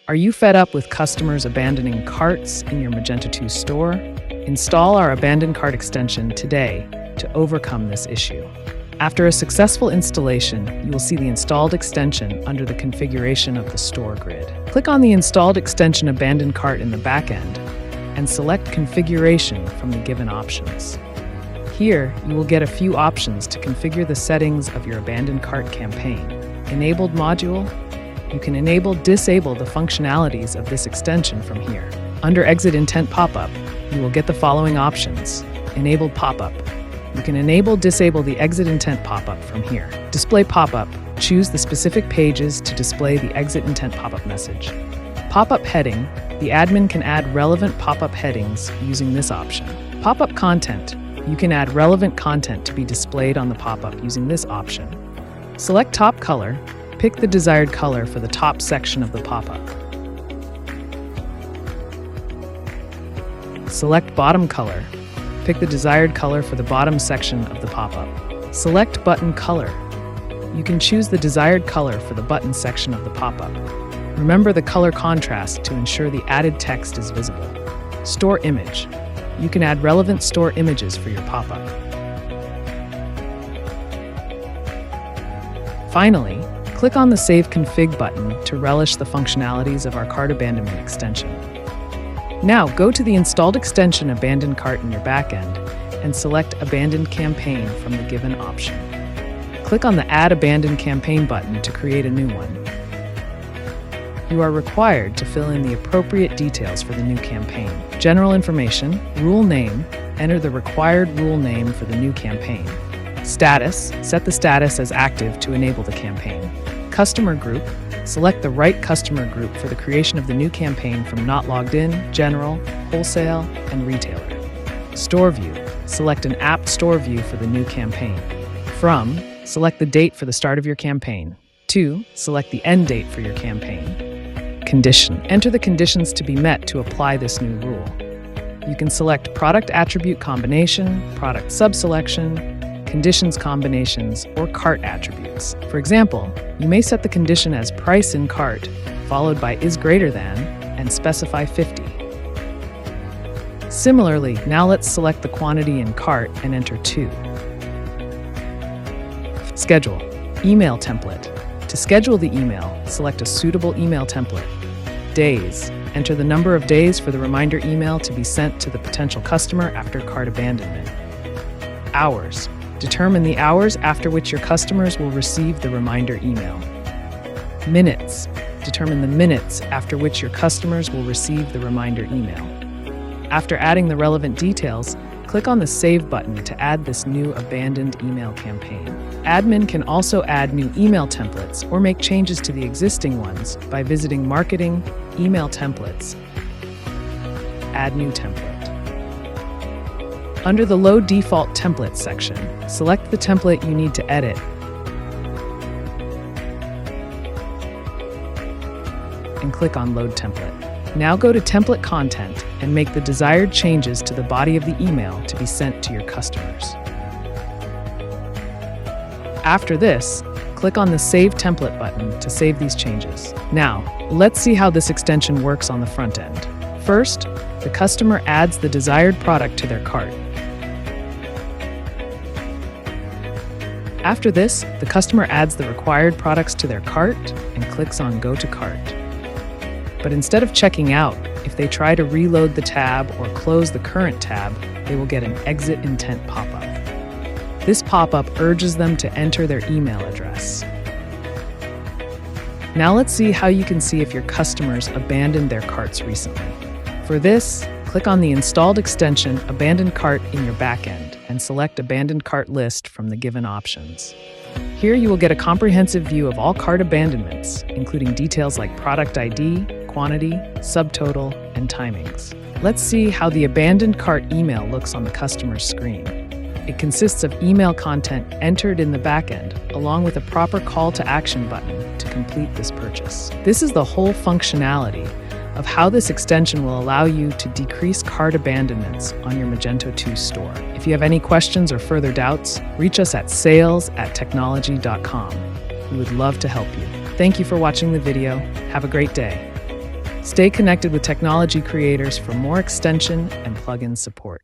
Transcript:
Are you fed up with customers abandoning carts in your Magento 2 store? Install our Abandoned Cart extension today to overcome this issue. After a successful installation, you will see the installed extension under the configuration of the store grid. Click on the installed extension Abandoned Cart in the backend and select Configuration from the given options. Here, you will get a few options to configure the settings of your Abandoned Cart campaign. Enabled module. You can disable the functionalities of this extension from here. Under Exit Intent Pop-up, you will get the following options. Enabled Pop-up. You can disable the Exit Intent Pop-up from here. Display Pop-up. Choose the specific pages to display the Exit Intent Pop-up message. Pop-up heading. The admin can add relevant pop-up headings using this option. Pop-up content. You can add relevant content to be displayed on the pop-up using this option. Select Top Color. Pick the desired color for the top section of the pop-up. Select Bottom Color. Pick the desired color for the bottom section of the pop-up. Select Button Color. You can choose the desired color for the button section of the pop-up. Remember the color contrast to ensure the added text is visible. Store Image. You can add relevant store images for your pop-up. Finally, click on the Save Config button to relish the functionalities of our cart abandonment extension. Now go to the installed extension Abandoned Cart in your backend and select Abandoned Campaign from the given option. Click on the Add Abandoned Campaign button to create a new one. You are required to fill in the appropriate details for the new campaign. General information, rule name, enter the required rule name for the new campaign. Status, set the status as active to enable the campaign. Customer group, select the right customer group for the creation of the new campaign from Not Logged In, General, Wholesale, and Retailer. Store view, select an apt store view for the new campaign. From, select the date for the start of your campaign. To, select the end date for your campaign. Condition, enter the conditions to be met to apply this new rule. You can select product attribute combination, product subselection, conditions combinations, or cart attributes. For example, you may set the condition as price in cart, followed by is greater than, and specify 50. Similarly, now let's select the quantity in cart and enter 2. Schedule, email template. To schedule the email, select a suitable email template. Days, enter the number of days for the reminder email to be sent to the potential customer after cart abandonment. Hours, determine the hours after which your customers will receive the reminder email. Minutes, determine the minutes after which your customers will receive the reminder email. After adding the relevant details, click on the Save button to add this new abandoned email campaign. Admin can also add new email templates or make changes to the existing ones by visiting Marketing, Email Templates, Add New Template. Under the Load Default Templates section, select the template you need to edit and click on Load Template. Now go to Template Content and make the desired changes to the body of the email to be sent to your customers. After this, click on the Save Template button to save these changes. Now, let's see how this extension works on the front end. First, the customer adds the desired product to their cart. After this, the customer adds the required products to their cart and clicks on Go to Cart. But instead of checking out, if they try to reload the tab or close the current tab, they will get an Exit Intent pop-up. This pop-up urges them to enter their email address. Now let's see how you can see if your customers abandoned their carts recently. For this, click on the installed extension Abandoned Cart in your backend and select Abandoned Cart List from the given options. Here you will get a comprehensive view of all cart abandonments, including details like product ID, quantity, subtotal, and timings. Let's see how the abandoned cart email looks on the customer's screen. It consists of email content entered in the backend, along with a proper call to action button to complete this purchase. This is the whole functionality of how this extension will allow you to decrease cart abandonments on your Magento 2 store. If you have any questions or further doubts, reach us at sales@technology.com. We would love to help you. Thank you for watching the video. Have a great day. Stay connected with Tech9logy Creators for more extension and plugin support.